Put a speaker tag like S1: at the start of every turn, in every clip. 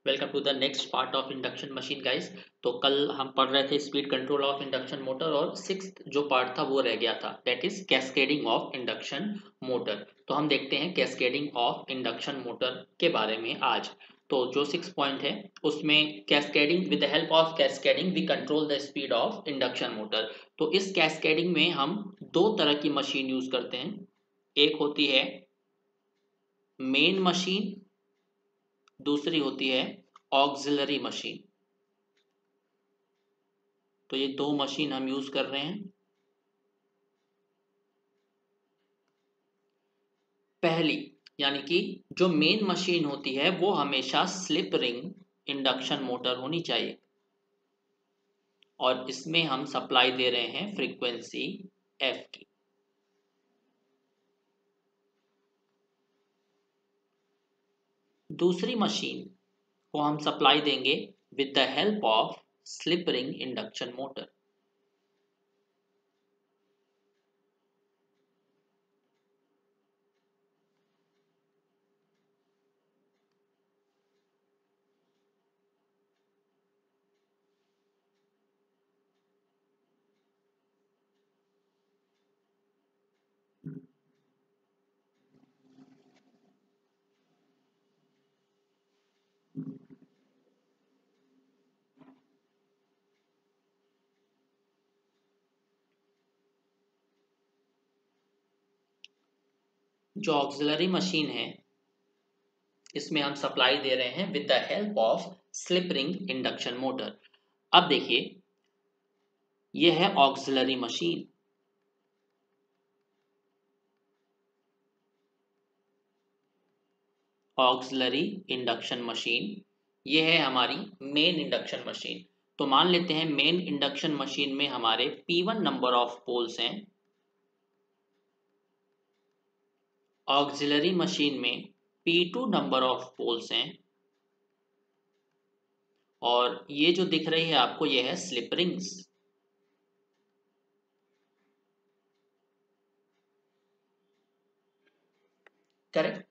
S1: Welcome to the next part of induction machine guys. तो कल हम पढ़ रहे थे speed control of induction motor और सिक्स्थ जो पार्ट था वो रह गया था, that is cascading of induction motor. तो हम देखते हैं कैस्केडिंग ऑफ इंडक्शन मोटर के बारे में आज। तो जो 6 पॉइंट है उसमें cascading, with the help of cascading we control the speed of induction motor. तो इस कैस्केडिंग में हम दो तरह की मशीन यूज करते हैं। एक होती है मेन मशीन, दूसरी होती है ऑक्सिलरी मशीन। तो ये दो मशीन हम यूज कर रहे हैं। पहली यानी कि जो मेन मशीन होती है वो हमेशा स्लिप रिंग इंडक्शन मोटर होनी चाहिए और इसमें हम सप्लाई दे रहे हैं फ्रीक्वेंसी एफ की। दूसरी मशीन को हम सप्लाई देंगे with the help of slip ring induction motor. जो ऑक्सिलरी मशीन है इसमें हम सप्लाई दे रहे हैं with the help of slip ring induction motor. अब देखिए, यह है auxiliary machine. Auxiliary induction machine, ये है हमारी मेन इंडक्शन मशीन। तो मान लेते हैं मेन इंडक्शन मशीन में हमारे P1 नंबर ऑफ पोल्स हैं, ऑक्सिलरी मशीन में P2 नंबर ऑफ पोल्स हैं और ये जो दिख रही है आपको ये है स्लिप रिंग्स। करेक्ट।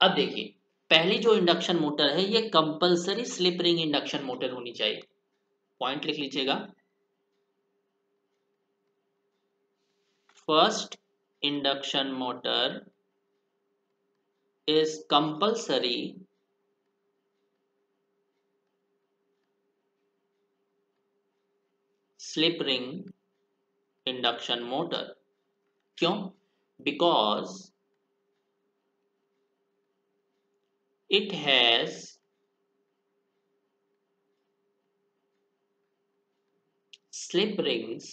S1: अब देखिए, पहली जो इंडक्शन मोटर है ये compulsory slip ring induction motor होनी चाहिए। पॉइंट लिख लीजिएगा। First induction motor is compulsory slip ring induction motor। क्यों? Because it has slip rings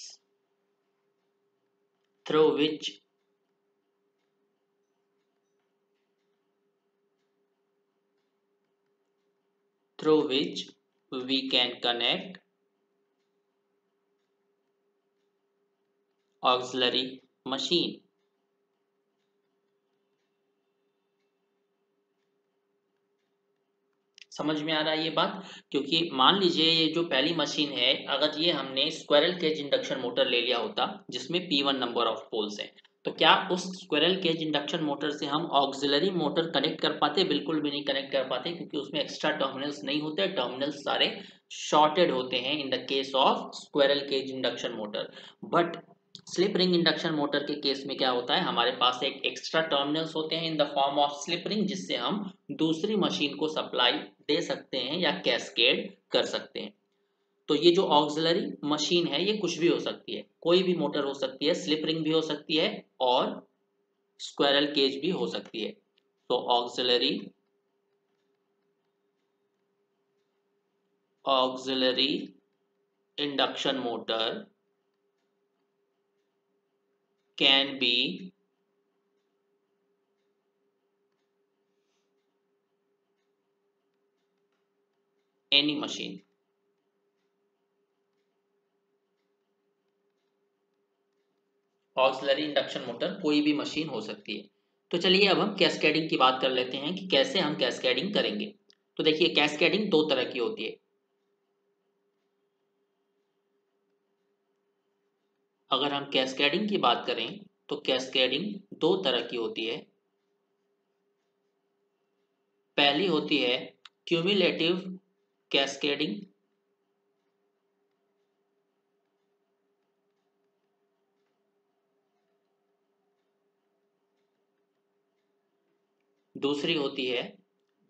S1: through which we can connect auxiliary machine। समझ में आ रहा है ये बात? क्योंकि मान लीजिए ये जो पहली मशीन है, अगर ये हमने स्क्विरल केज इंडक्शन मोटर ले लिया होता जिसमें P1 नंबर ऑफ पोल्स हैं, तो क्या उस स्क्विरल केज इंडक्शन मोटर से हम ऑक्सिलरी मोटर कनेक्ट कर पाते? बिल्कुल भी नहीं कनेक्ट कर पाते, क्योंकि उसमें एक्स्ट्रा टर्मिनल्स नहीं होते, टर्मिनल्स सारे शॉर्टेड होते हैं in the case of squirrel cage induction motor. But slip ring induction motor के केस में क्या होता है, हमारे पास एक एक्स्ट्रा टर्मिनल्स होते हैं in the form of slip ring, जिससे हम दूसरी मशीन को सप्लाई दे सकते हैं या कैस्केड कर सकते हैं। तो ये जो ऑक्सिलरी मशीन है ये कुछ भी हो सकती है, कोई भी मोटर हो सकती है, स्लिप रिंग भी हो सकती है और स्क्विरल केज भी हो सकती है। तो auxiliary induction motor can be any machine. Auxiliary induction motor कोई भी मशीन हो सकती है। तो चलिए अब हम कैस्केडिंग की बात कर लेते हैं कि कैसे हम कैस्केडिंग करेंगे। तो देखिए, कैस्केडिंग दो तरह की होती है। अगर हम कैस्केडिंग की बात करें तो कैस्केडिंग दो तरह की होती है। पहली होती है क्यूमुलेटिव कैस्केडिंग, दूसरी होती है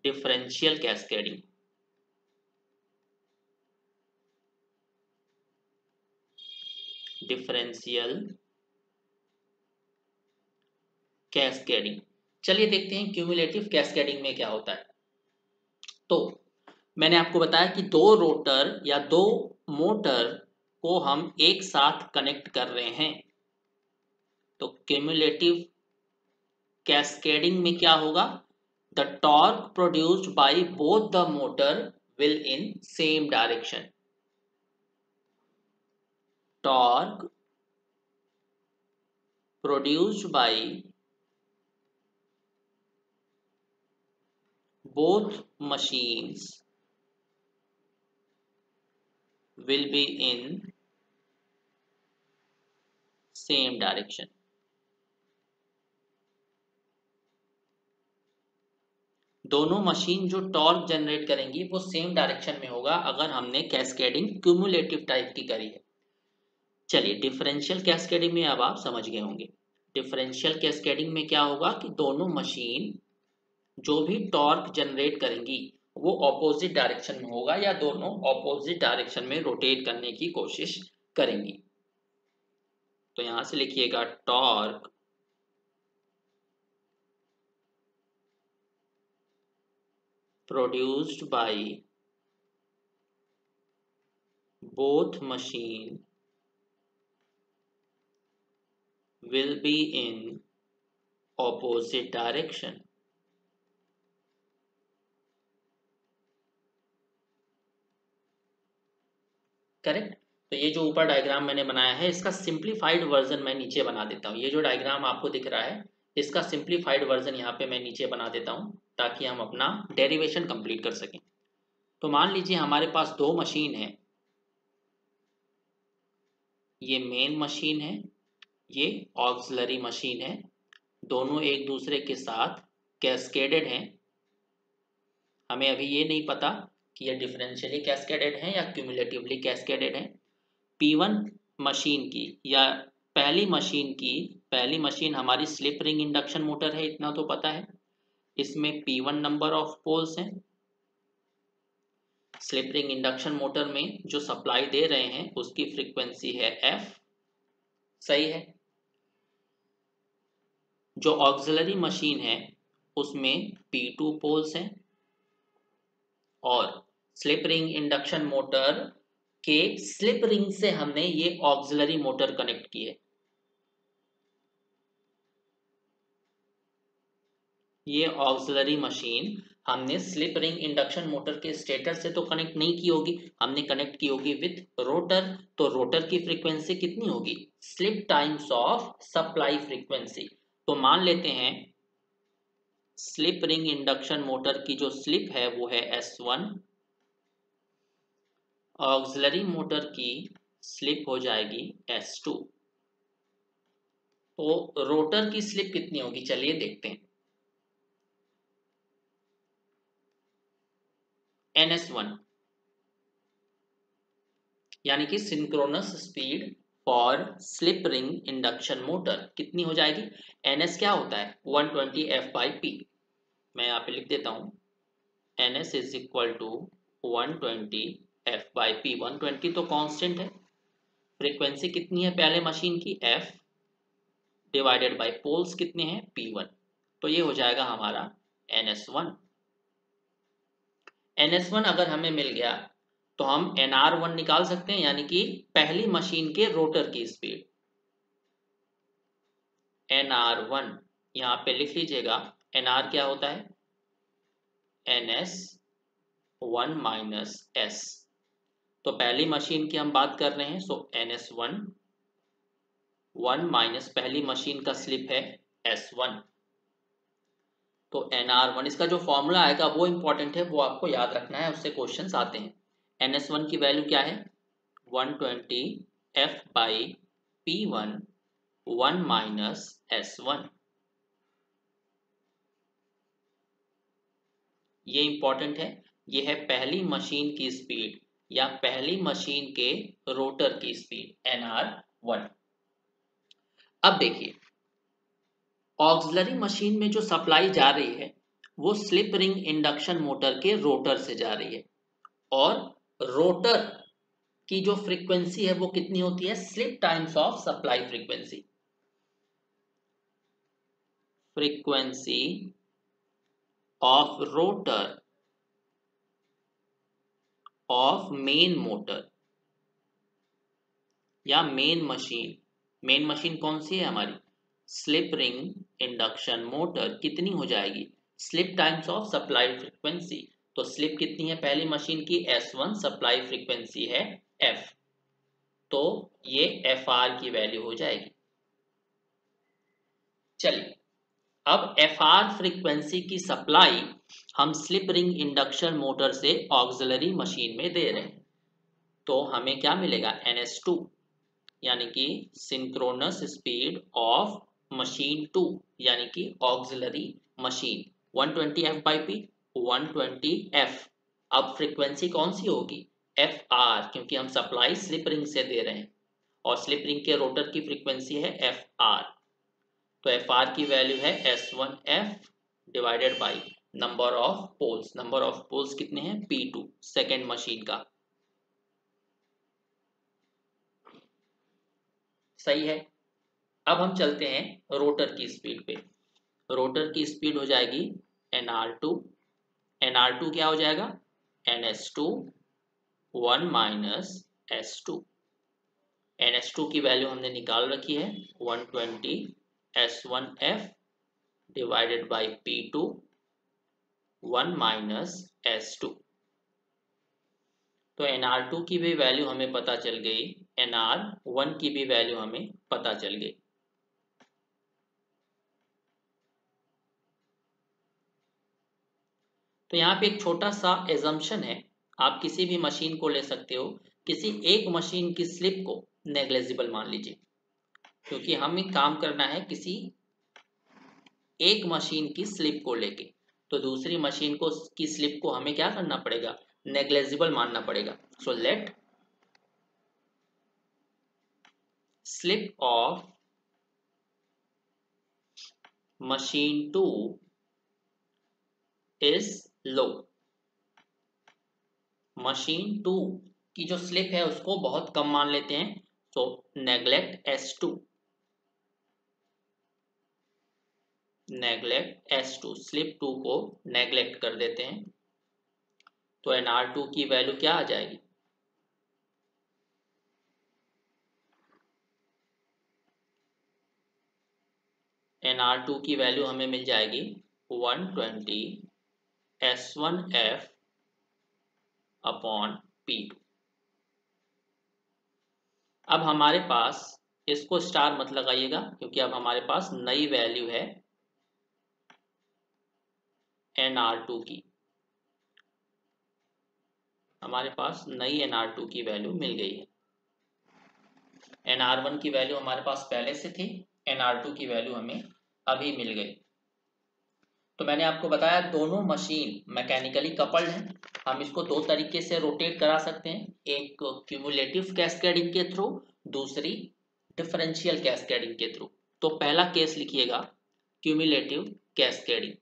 S1: डिफरेंशियल कैस्केडिंग। Differential cascading. चलिए देखते हैं क्यूमुलेटिव कैस्केडिंग में क्या होता है। तो मैंने आपको बताया कि दो रोटर या दो मोटर को हम एक साथ कनेक्ट कर रहे हैं। तो क्यूमुलेटिव कैस्केडिंग में क्या होगा? The torque produced by both the motor will in same direction. Torque produced by both machines will be in same direction। दोनों मशीन जो टॉर्क जनरेट करेंगी वो सेम डायरेक्शन में होगा अगर हमने कैस्केडिंग क्यूमुलेटिव टाइप की करी है। चलिए डिफरेंशियल कैस्केडिंग में अब आप समझ गए होंगे। डिफरेंशियल कैस्केडिंग में क्या होगा कि दोनों मशीन जो भी टॉर्क जनरेट करेंगी वो ऑपोजिट डायरेक्शन में होगा या दोनों ऑपोजिट डायरेक्शन में रोटेट करने की कोशिश करेंगी। तो यहां से लिखिएगा torque produced by both machine will be in opposite direction। Correct. तो ये जो ऊपर डायग्राम मैंने बनाया है इसका सिंप्लीफाइड वर्जन मैं नीचे बना देता हूँ। ये जो डायग्राम आपको दिख रहा है इसका सिंप्लीफाइड वर्जन यहाँ पे मैं नीचे बना देता हूँ ताकि हम अपना डेरिवेशन कंप्लीट कर सकें। तो मान लीजिए हमारे पास दो मशीन है, ये मेन मशीन है, ये ऑक्सिलरी मशीन है, दोनों एक दूसरे के साथ कैस्केडेड हैं। हमें अभी ये नहीं पता कि ये डिफरेंशियली कैस्केडेड हैं या क्यूमुलेटिवली कैस्केडेड हैं। P1 मशीन की या पहली मशीन हमारी स्लिप रिंग इंडक्शन मोटर है, इतना तो पता है। इसमें P1 नंबर ऑफ पोल्स हैं। स्लिप रिंग इंडक्शन मोटर में जो सप्लाई दे रहे हैं उसकी फ्रीक्वेंसी है F, सही है। जो ऑक्सिलरी मशीन है उसमें P2 पोल्स हैं और स्लिप रिंग इंडक्शन मोटर के स्लिप रिंग से हमने ये ऑक्सिलरी मोटर कनेक्ट की है। ये ऑक्सिलरी मशीन हमने स्लिप रिंग इंडक्शन मोटर के स्टेटर से तो कनेक्ट नहीं की होगी, हमने कनेक्ट की होगी विथ रोटर। तो रोटर की फ्रीक्वेंसी कितनी होगी? Slip times of supply frequency. तो मान लेते हैं स्लिप रिंग इंडक्शन मोटर की जो स्लिप है वो है S1, ऑक्सिलरी मोटर की स्लिप हो जाएगी S2। तो रोटर की स्लिप कितनी होगी चलिए देखते हैं। NS1 यानी कि synchronous speed for slip ring induction motor कितनी हो जाएगी? NS क्या होता है? 120 F/P। मैं यहाँ पे लिख देता हूँ NS is equal to 120 F/P। 120 तो कांस्टेंट है। फ्रीक्वेंसी कितनी है पहले मशीन की? F डिवाइडेड बाय पोल्स कितने हैं? P1। तो ये हो जाएगा हमारा NS1। NS1 अगर हमें मिल गया तो हम NR1 निकाल सकते हैं, यानी कि पहली मशीन के रोटर की स्पीड। NR1 यहाँ पे लिख लीजिएगा। NR क्या होता है? NS1 minus S। तो पहली मशीन की हम बात कर रहे हैं, सो NS1 1 माइनस पहली मशीन का स्लिप है S1। तो NR1 इसका जो फॉर्मूला आएगा वो इंपॉर्टेंट है, वो आपको याद रखना है, उससे क्वेश्चंस आते हैं। NS1 की वैल्यू क्या है? 120 F/P1 1 माइनस S1। ये इंपॉर्टेंट है। ये है पहली मशीन की स्पीड या पहली मशीन के रोटर की स्पीड NR1। अब देखिए ऑक्सिलरी मशीन में जो सप्लाई जा रही है वो स्लिप रिंग इंडक्शन मोटर के रोटर से जा रही है और रोटर की जो फ्रीक्वेंसी है वो कितनी होती है, slip times of supply frequency. Frequency of rotor of main motor या मेन मशीन। मेन मशीन कौन सी है हमारी, स्लिप रिंग इंडक्शन मोटर, कितनी हो जाएगी, slip times of supply frequency. तो स्लिप कितनी है पहली मशीन की, S1, सप्लाई फ्रीक्वेंसी है F, तो ये FR की वैल्यू हो जाएगी। चलिए अब FR फ्रीक्वेंसी की सप्लाई हम स्लिप रिंग इंडक्शन मोटर से ऑक्सिलरी मशीन में दे रहे हैं, तो हमें क्या मिलेगा, NS2 यानी कि सिंक्रोनस स्पीड ऑफ मशीन 2 यानी कि ऑक्सिलरी मशीन 120f/p 120f। अब फ्रीक्वेंसी कौन सी होगी, FR, क्योंकि हम सप्लाई स्लिप रिंग से दे रहे हैं और स्लिप रिंग के रोटर की फ्रीक्वेंसी है FR, तो FR की वैल्यू है S1F divided by number of poles. Number of poles कितने हैं, P2 सेकेंड मशीन का। सही है। अब हम चलते हैं रोटर की स्पीड पे। रोटर की स्पीड हो जाएगी NR2, NR2 क्या हो जाएगा, NS2 1 माइनस S2। NS2 की वैल्यू हमने निकाल रखी है 120 S1F divided by P2 1 minus S2। तो NR2 की भी वैल्यू हमें पता चल गई, NR1 की भी वैल्यू हमें पता चल गई। तो यहाँ पे एक छोटा सा एजम्पशन है, आप किसी भी मशीन को ले सकते हो, किसी एक मशीन की स्लिप को नेग्लेजिबल मान लीजिए, क्योंकि हमें काम करना है किसी एक मशीन की स्लिप को लेके, तो दूसरी मशीन को की स्लिप को हमें क्या करना पड़ेगा, नेग्लेजिबल मानना पड़ेगा। So let slip of machine 2 is low. Machine 2 की जो स्लिप है उसको बहुत कम मान लेते हैं, तो neglect S2, neglect S2, slip 2 को नेग्लेक्ट कर देते हैं, तो NR2 की वैल्यू क्या आ जाएगी, NR2 की वैल्यू हमें मिल जाएगी 120 S1F अपॉन P2। अब हमारे पास, इसको स्टार मत लगाइएगा क्योंकि अब हमारे पास नई वैल्यू है NR2 की, हमारे पास नई NR2 की वैल्यू मिल गई है। NR1 की वैल्यू हमारे पास पहले से थी, NR2 की वैल्यू हमें अभी मिल गई। तो मैंने आपको बताया दोनों मशीन मैकेनिकली कपल्ड हैं, हम इसको दो तरीके से रोटेट करा सकते हैं, एक क्यूमुलेटिव कैस्केडिंग के थ्रू, दूसरी डिफरेंशियल कैस्केडिंग के थ्रू। तो पहला केस लिखिएगा cumulative cascading.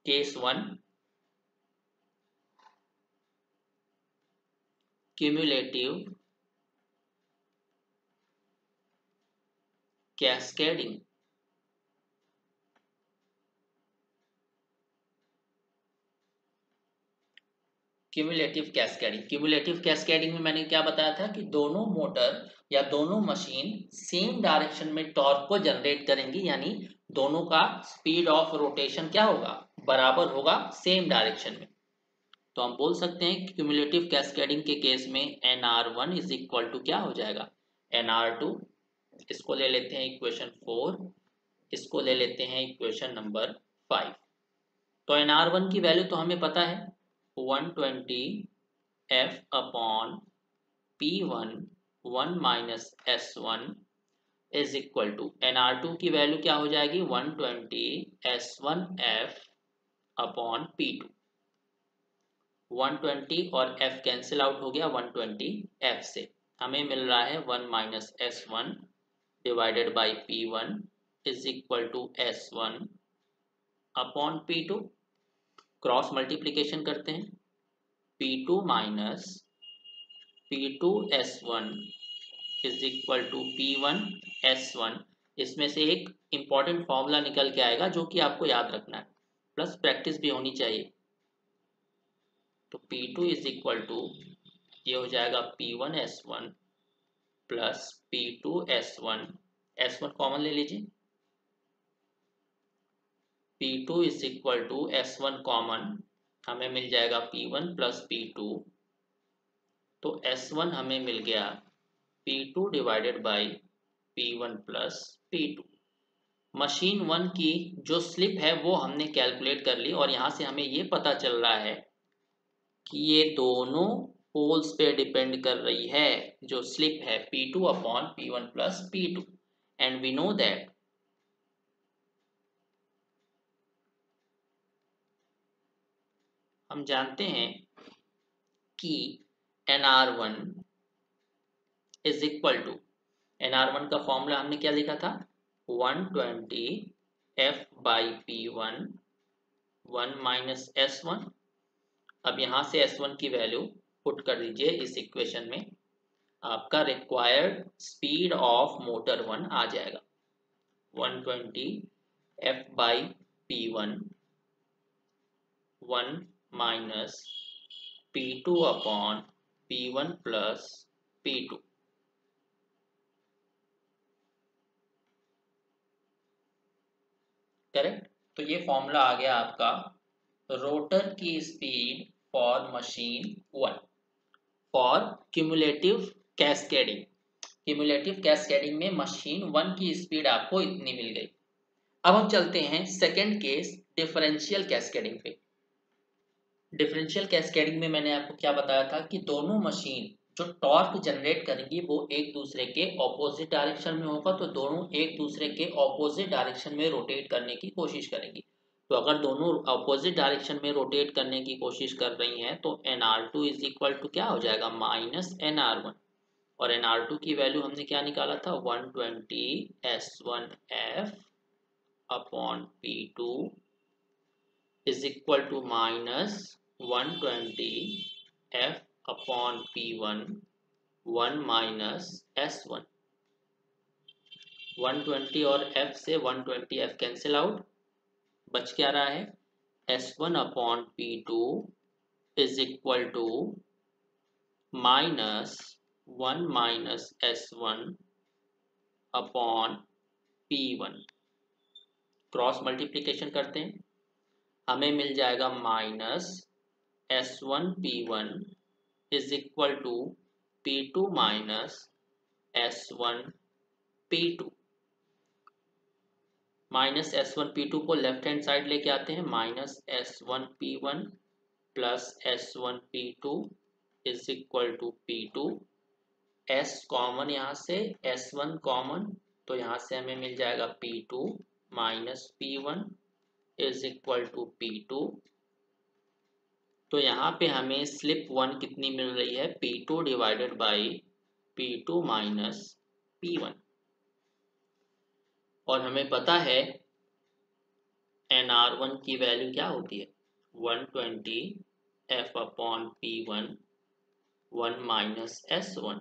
S1: Case 1, cumulative cascading. Cumulative cascading में मैंने क्या बताया था कि दोनों मोटर या दोनों मशीन सेम डायरेक्शन में टॉर्क को जनरेट करेंगी, यानी दोनों का स्पीड ऑफ रोटेशन क्या होगा, बराबर होगा, सेम डायरेक्शन में। तो हम बोल सकते हैं कि क्यूमुलेटिव कैस्केडिंग के केस में NR1 इज इक्वल टू क्या हो जाएगा, NR2, इसको ले लेते हैं इक्वेशन 4, इसको ले लेते हैं इक्वेशन नंबर 5। तो NR1 की वैल्यू तो हमें पता है 120F upon P1 1 minus S1 is equal to nr2 की वैल्यू क्या हो जाएगी 120 s1f अपॉन P2। 120 और f कैंसिल आउट हो गया 120 f से, हमें मिल रहा है 1 minus s1 divided by P1 is equal to s1 upon P2। Cross multiplication करते हैं, P2 minus P2 S1 is equal to P1 S1। इसमें से एक इंपॉर्टेंट फॉर्मूला निकल के आएगा जो कि आपको याद रखना है, प्लस प्रैक्टिस भी होनी चाहिए। तो P2 इज इक्वल टू ये हो जाएगा P1 S1 plus P2 S1, S1 common ले लीजिए, P2 is equal to S1 common, हमें मिल जाएगा P1 प्लस P2। तो S1 हमें मिल गया P2 divided by P1 plus P2। Machine 1 की जो स्लिप है वो हमने कैलकुलेट कर ली और यहाँ से हमें ये पता चल रहा है कि ये दोनों पोल्स पे डिपेंड कर रही है। जो स्लिप है P2 upon P1 plus P2 and we know that हम जानते हैं कि nr1 is equal to, nr1 का फॉर्मूला हमने क्या लिखा था 120 f by P1 1 minus S1। अब यहाँ से S1 की वैल्यू पुट कर दीजिए इस इक्वेशन में, आपका रिक्वायर्ड स्पीड ऑफ मोटर 1 आ जाएगा 120 f by P1 1 minus P2 upon P1 plus P2। Correct. तो ये फॉर्मूला आ गया आपका रोटर की speed for machine 1 for cumulative cascading. Cumulative cascading में मशीन 1 की स्पीड आपको इतनी मिल गई। अब हम चलते हैं सेकंड केस डिफरेंशियल कैस्केडिंग पे। डिफरेंशियल कैस्केडिंग में मैंने आपको क्या बताया था कि दोनों मशीन जो टॉर्क जनरेट करेंगी वो एक दूसरे के ऑपोजिट डायरेक्शन में होगा, तो दोनों एक दूसरे के ऑपोजिट डायरेक्शन में रोटेट करने की कोशिश करेंगी। तो अगर दोनों ऑपोजिट डायरेक्शन में रोटेट करने की कोशिश कर रही हैं तो nr2 इज इक्वल टू क्या हो जाएगा माइनस nr1, और nr2 की वैल्यू हमने क्या निकाला था 120 s1f upon P2 is equal to minus 120 f upon P1 1 minus S1। 120 और f से 120 f कैंसिल आउट, बच क्या रहा है S1 upon P2 is equal to minus 1 minus S1 upon P1। Cross multiplication करते हैं, हमें मिल जाएगा minus S1 P1 is equal to P2 minus S1 P2। Minus S1 P2 को लेफ्ट हैंड साइड लेके आते हैं, minus S1 P1 plus S1 P2 is equal to P2। S common यहाँ से, S1 कॉमन, तो यहाँ से हमें मिल जाएगा P2 minus P1 is equal to P2। तो यहाँ पे हमें स्लिप 1 कितनी मिल रही है P2 divided by P2 minus P1, और हमें पता है nr1 की वैल्यू क्या होती है 120 f upon P1 1 minus S1।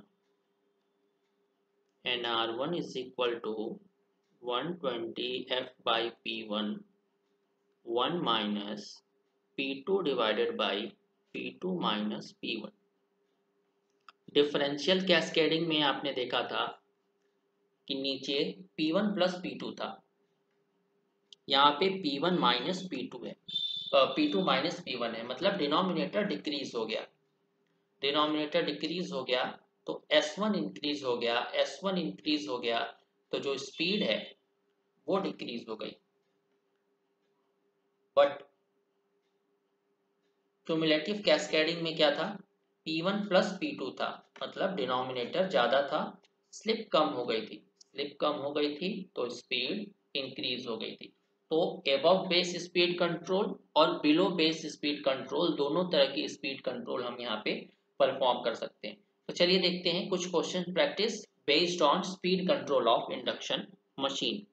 S1: nr1 is equal to 120 f by P1 1 minus P2 divided by P2 minus P1। Differential cascading में आपने देखा था कि नीचे P1 प्लस P2 था, यहाँ पे P1 माइनस P2 है, P2 माइनस P1 है, मतलब डिनोमिनेटर डिक्रीज हो गया। डिनोमिनेटर डिक्रीज हो गया तो S1 इंक्रीज हो गया, S1 इंक्रीज हो गया तो जो स्पीड है वो डिक्रीज हो गई। बट क्यूमुलेटिव कैस्केडिंग में क्या था P1 प्लस P2 था, मतलब डिनोमिनेटर ज्यादा था, स्लिप कम हो गई थी, स्लिप कम हो गई थी तो स्पीड इंक्रीज हो गई थी। तो एबव बेस स्पीड कंट्रोल और बिलो बेस स्पीड कंट्रोल दोनों तरह की स्पीड कंट्रोल हम यहाँ पे परफॉर्म कर सकते हैं। तो चलिए देखते हैं कुछ question practice based on speed control of induction machine.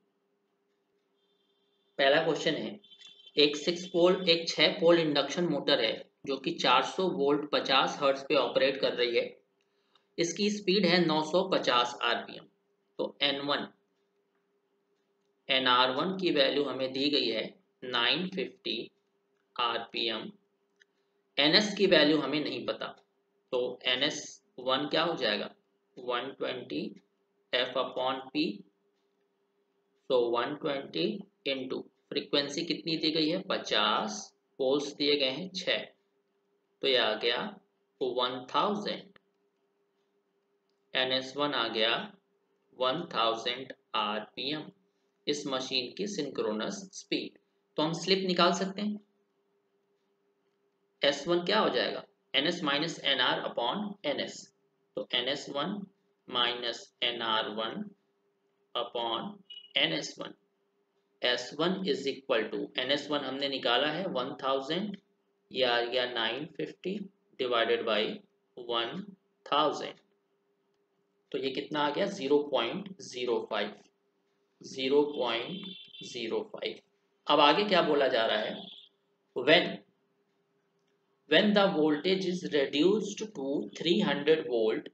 S1: पहला क्वेश्चन है, एक 6 पोल इंडक्शन मोटर है जो कि 400 वोल्ट 50 हर्ट्ज पे ऑपरेट कर रही है। इसकी स्पीड है 950 आरपीएम। तो N1 NR1 की वैल्यू हमें दी गई है 950 आरपीएम। NS की वैल्यू हमें नहीं पता, तो NS1 क्या हो जाएगा 120 F अपॉन P। तो 120 इंटू फ्रीक्वेंसी कितनी दी गई है 50, पोल्स दिए गए हैं 6, तो ये आ गया 1000। NS1 आ गया 1000 आरपीएम इस मशीन की सिंक्रोनस स्पीड। तो हम स्लिप निकाल सकते हैं। S1 क्या हो जाएगा NS minus NR upon NS। तो NS1 minus NR1 upon NS1। S1 is equal to NS1 हमने निकाला है 1000, ये आ गया 950 डिवाइडेड बाई 1000। तो ये कितना आ गया 0.05। 0.05। अब आगे क्या बोला जा रहा है, when the voltage is reduced to 300 volt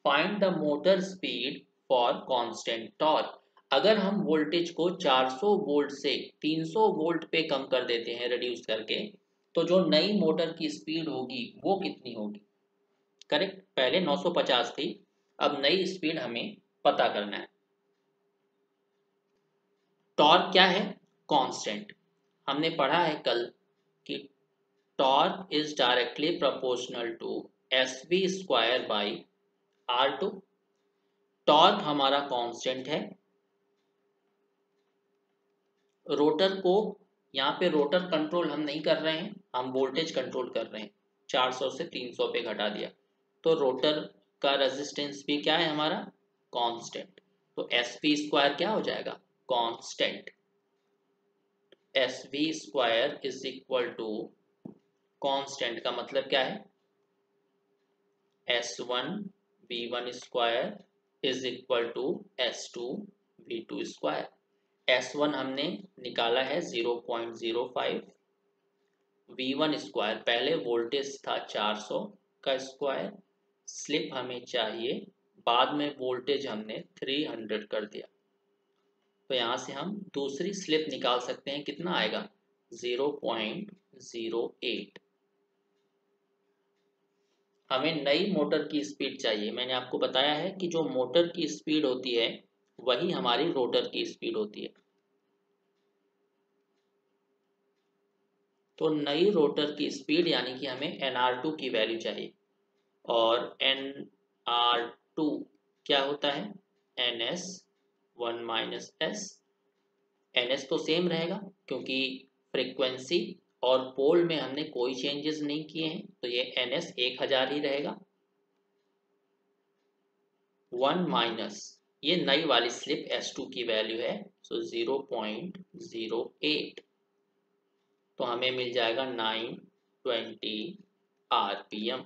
S1: find the motor speed for constant torque। अगर हम वोल्टेज को 400 वोल्ट से 300 वोल्ट पे कम कर देते हैं रिड्यूस करके, तो जो नई मोटर की स्पीड होगी वो कितनी होगी। करेक्ट, पहले 950 थी, अब नई स्पीड हमें पता करना है। टॉर्क क्या है कांस्टेंट। हमने पढ़ा है कल कि torque is directly proportional to SV square by R2। Torque हमारा कांस्टेंट है। रोटर को यहाँ पे रोटर कंट्रोल हम नहीं कर रहे हैं, हम वोल्टेज कंट्रोल कर रहे हैं। 400 से 300 पे घटा दिया, तो रोटर का रेजिस्टेंस भी क्या है हमारा कांस्टेंट। तो SV स्क्वायर क्या हो जाएगा constant. SV square is equal to constant का मतलब क्या है S1 V1 square is equal to S2 V2 square. S1 हमने निकाला है 0.05, V1 स्क्वायर पहले वोल्टेज था 400 का स्क्वायर, स्लिप हमें चाहिए, बाद में वोल्टेज हमने 300 कर दिया। तो यहाँ से हम दूसरी स्लिप निकाल सकते हैं, कितना आएगा 0.08। हमें नई मोटर की स्पीड चाहिए। मैंने आपको बताया है कि जो मोटर की स्पीड होती है वही हमारी रोटर की स्पीड होती है। तो नई रोटर की स्पीड यानी कि हमें NR2 की वैल्यू चाहिए, और NR2 क्या होता है NS1 माइनस S। NS तो सेम रहेगा क्योंकि फ्रीक्वेंसी और पोल में हमने कोई चेंजेस नहीं किए हैं, तो ये NS 1000 ही रहेगा। 1 माइनस ये नई वाली स्लिप S2 की वैल्यू है, सो 0.08। तो हमें मिल जाएगा 920 आरपीएम।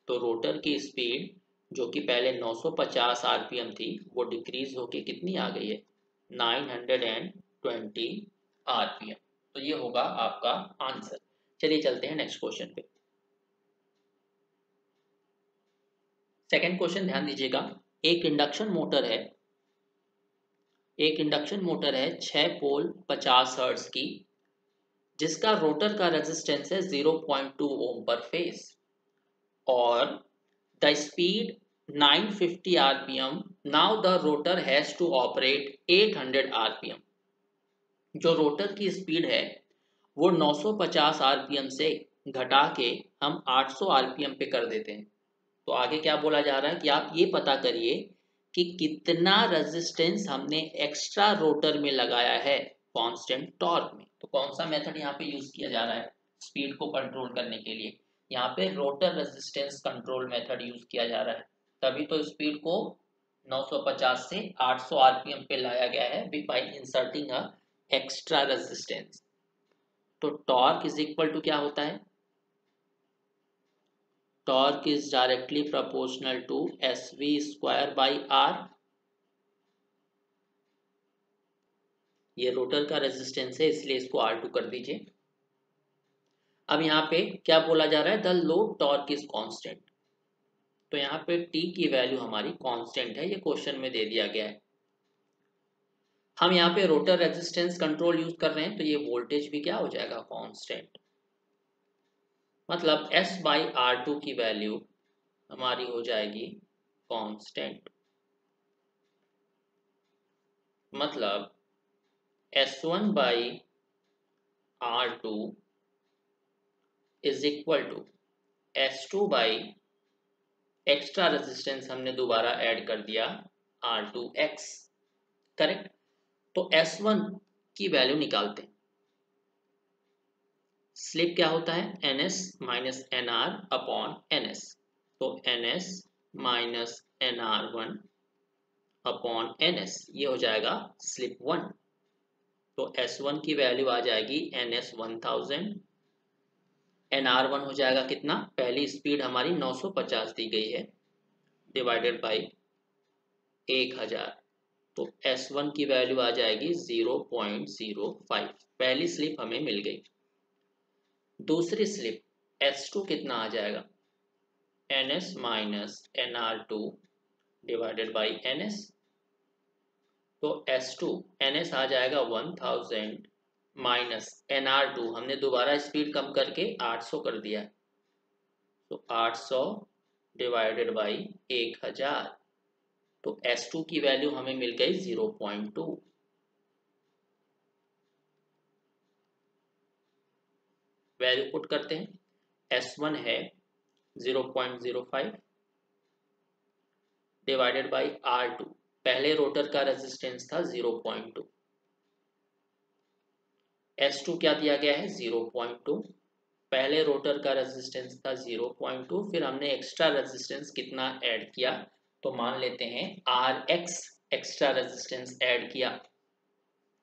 S1: तो रोटर की स्पीड जो कि पहले 950 आरपीएम थी वो डिक्रीज होके कितनी आ गई है 920 आरपीएम। तो ये होगा आपका आंसर। चलिए चलते हैं नेक्स्ट क्वेश्चन पे। सेकंड क्वेश्चन ध्यान दीजिएगा। एक इंडक्शन मोटर है 6 पोल 50 हर्ट्ज की, जिसका रोटर का रेजिस्टेंस है 0.2 ओम पर फेज, और the speed 950 RPM. Now the rotor has to operate 800 RPM. जो रोटर की स्पीड है वो 950 आरपीएम से घटा के हम 800 आरपीएम पे कर देते हैं। तो आगे क्या बोला जा रहा है कि आप ये पता करिए कि कितना रेजिस्टेंस हमने एक्स्ट्रा रोटर में लगाया है कांस्टेंट टॉर्क में। तो कौन सा मेथड यहाँ पे यूज किया जा रहा है स्पीड को कंट्रोल करने के लिए, यहाँ पे rotor resistance control method use किया जा रहा है, तभी तो स्पीड को 950 से 800 आरपीएम पे लाया गया है by inserting a extra resistance. तो टॉर्क इज इक्वल टू क्या होता है? Torque is directly proportional to S V square by R. ये रोटर का रेजिस्टेंस है इसलिए इसको R2 कर दीजिए। अब यहाँ पे क्या बोला जा रहा है? The load torque is constant. तो यहाँ पे T की वैल्यू हमारी कांस्टेंट है, ये क्वेश्चन में दे दिया गया है। हम यहाँ पे रोटर रेजिस्टेंस कंट्रोल यूज कर रहे हैं तो ये वोल्टेज भी क्या हो जाएगा? कांस्टेंट। मतलब S बाई R2 की वैल्यू हमारी हो जाएगी कांस्टेंट। मतलब S1 by R2 is equal to S2 by extra resistance हमने दोबारा ऐड कर दिया R2X। करेक्ट। तो S1 की वैल्यू निकालते हैं। स्लिप क्या होता है? NS minus NR upon NS। तो NS minus NR1 upon NS, ये हो जाएगा स्लिप 1। तो S1 की वैल्यू आ जाएगी NS 1000, NR1 हो जाएगा कितना? पहली स्पीड हमारी 950 दी गई है, डिवाइडेड बाई 1000। तो S1 की वैल्यू आ जाएगी 0.05। पहली स्लिप हमें मिल गई। दूसरी स्लिप S2 कितना आ जाएगा? NS minus NR2 divided by NS। तो S2 NS आ जाएगा 1000 माइनस NR2, हमने दोबारा स्पीड कम करके 800 कर दिया। तो 800 डिवाइडेड बाई 1000। तो S2 की वैल्यू हमें मिल गई 0.2। वैल्यू पुट करते हैं। S1 है 0.05 डिवाइडेड बाई R2, पहले रोटर का रेजिस्टेंस था 0.2। S2 क्या दिया गया है? 0.2। पहले रोटर का रेजिस्टेंस था 0.2, फिर हमने एक्स्ट्रा रेजिस्टेंस कितना ऐड किया? तो मान लेते हैं RX एक्स्ट्रा रेजिस्टेंस ऐड किया,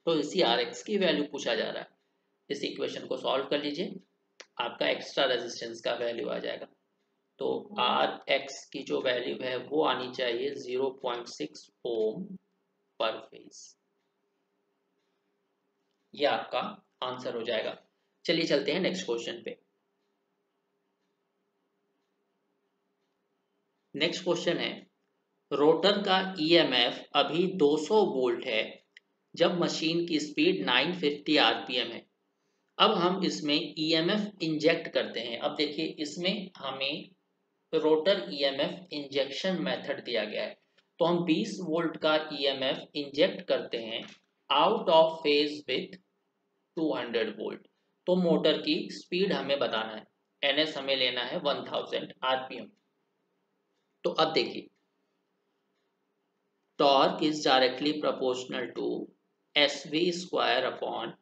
S1: तो इसी RX की वैल्यू पूछा जा रहा है। इस इक्वेशन को सॉल्व कर लीजिए, आपका एक्स्ट्रा रेजिस्टेंस का वैल्यू आ जाएगा। तो RX की जो वैल्यू है वो आनी चाहिए 0.6 ओम पर फेज। ये आपका आंसर हो जाएगा। चलिए चलते हैं नेक्स्ट क्वेश्चन पे। नेक्स्ट क्वेश्चन है, रोटर का ईएमएफ अभी 200 वोल्ट है जब मशीन की स्पीड 950 आरपीएम है। अब हम इसमें ईएमएफ इंजेक्ट करते हैं। अब देखिए इसमें हमें रोटर ईएमएफ इंजेक्शन मेथड दिया गया है, तो हम 20 वोल्ट का ईएमएफ इंजेक्ट करते हैं out of phase with 200 volt. तो मोटर की स्पीड हमें बताना है, एनएस हमें लेना है 1000 आरपीएम। तो अब देखिए, torque is directly proportional to SV square upon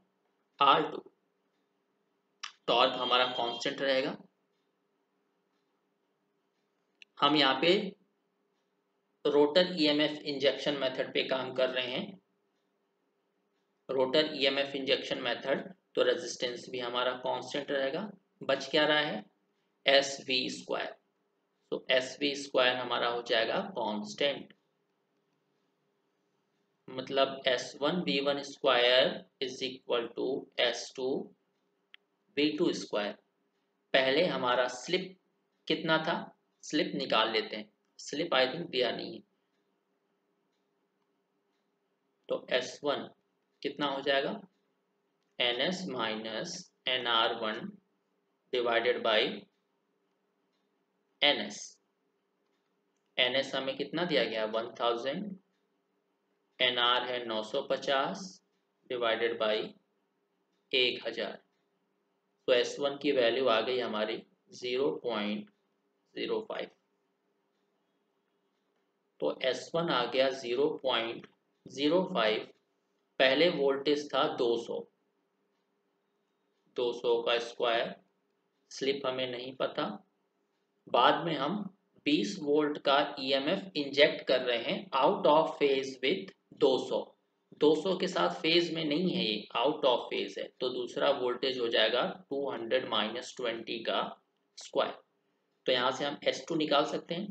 S1: R2। Torque हमारा कांस्टेंट रहेगा। हम यहाँ पे रोटर ईएमएफ इंजेक्शन मेथड पे काम कर रहे हैं। रोटर ईएमएफ इंजेक्शन मेथड, तो रेजिस्टेंस भी हमारा कांस्टेंट रहेगा। बच क्या रहा है? SV square. तो SV स्क्वायर हमारा हो जाएगा कांस्टेंट। मतलब S1 V1 square is equal to S2 V2 square. पहले हमारा स्लिप कितना था? स्लिप निकाल लेते हैं। स्लिप आई थिंक दिया नहीं है, तो S1 कितना हो जाएगा? NS minus NR1 divided by NS। NS हमें कितना दिया गया? 1000। NR है 950 डिवाइडेड बाई 1000। तो S1 की वैल्यू आ गई हमारी 0.05। तो S1 आ गया 0.05। पहले वोल्टेज था 200, 200 का स्क्वायर। स्लिप हमें नहीं पता, बाद में हम 20 वोल्ट का ईएमएफ इंजेक्ट कर रहे हैं आउट ऑफ फेज विथ 200। 200 के साथ फेज में नहीं है, ये आउट ऑफ फेज है, तो दूसरा वोल्टेज हो जाएगा 200 माइनस 20 का स्क्वायर। तो यहाँ से हम S2 निकाल सकते हैं।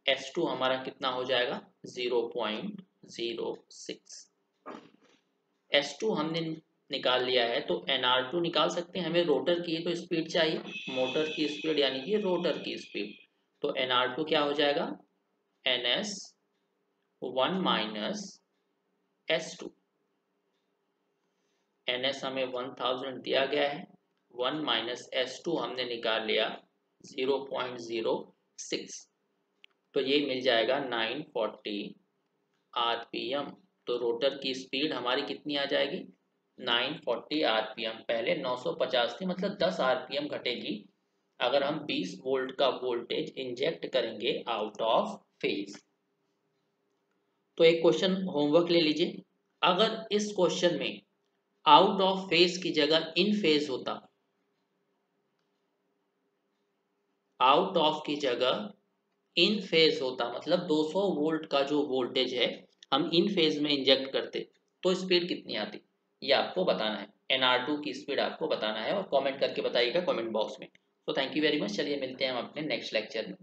S1: S2 हमारा कितना हो जाएगा 0.06। S2 हमने निकाल लिया है, तो NR2 निकाल सकते हैं। हमें रोटर की तो स्पीड चाहिए, मोटर की स्पीड यानी कि रोटर की स्पीड। तो NR2 क्या हो जाएगा NS1 माइनस S2। NS हमें 1000 दिया गया है, 1 माइनस S2 हमने निकाल लिया 0.06, तो ये मिल जाएगा 940 RPM। तो रोटर की स्पीड हमारी कितनी आ जाएगी 940 RPM। पहले 950 थी, मतलब 10 RPM घटेगी अगर हम 20 वोल्ट का वोल्टेज इंजेक्ट करेंगे आउट ऑफ फेज। तो एक क्वेश्चन होमवर्क ले लीजिए। अगर इस क्वेश्चन में आउट ऑफ फेज की जगह इन फेज होता, आउट ऑफ की जगह इन फेज होता, मतलब 200 वोल्ट का जो वोल्टेज है हम इन फेज में इंजेक्ट करते, तो स्पीड कितनी आती, ये आपको बताना है। NR2 की स्पीड आपको बताना है और कमेंट करके बताइएगा कमेंट बॉक्स में। तो थैंक यू वेरी मच। चलिए मिलते हैं हम अपने नेक्स्ट लेक्चर में।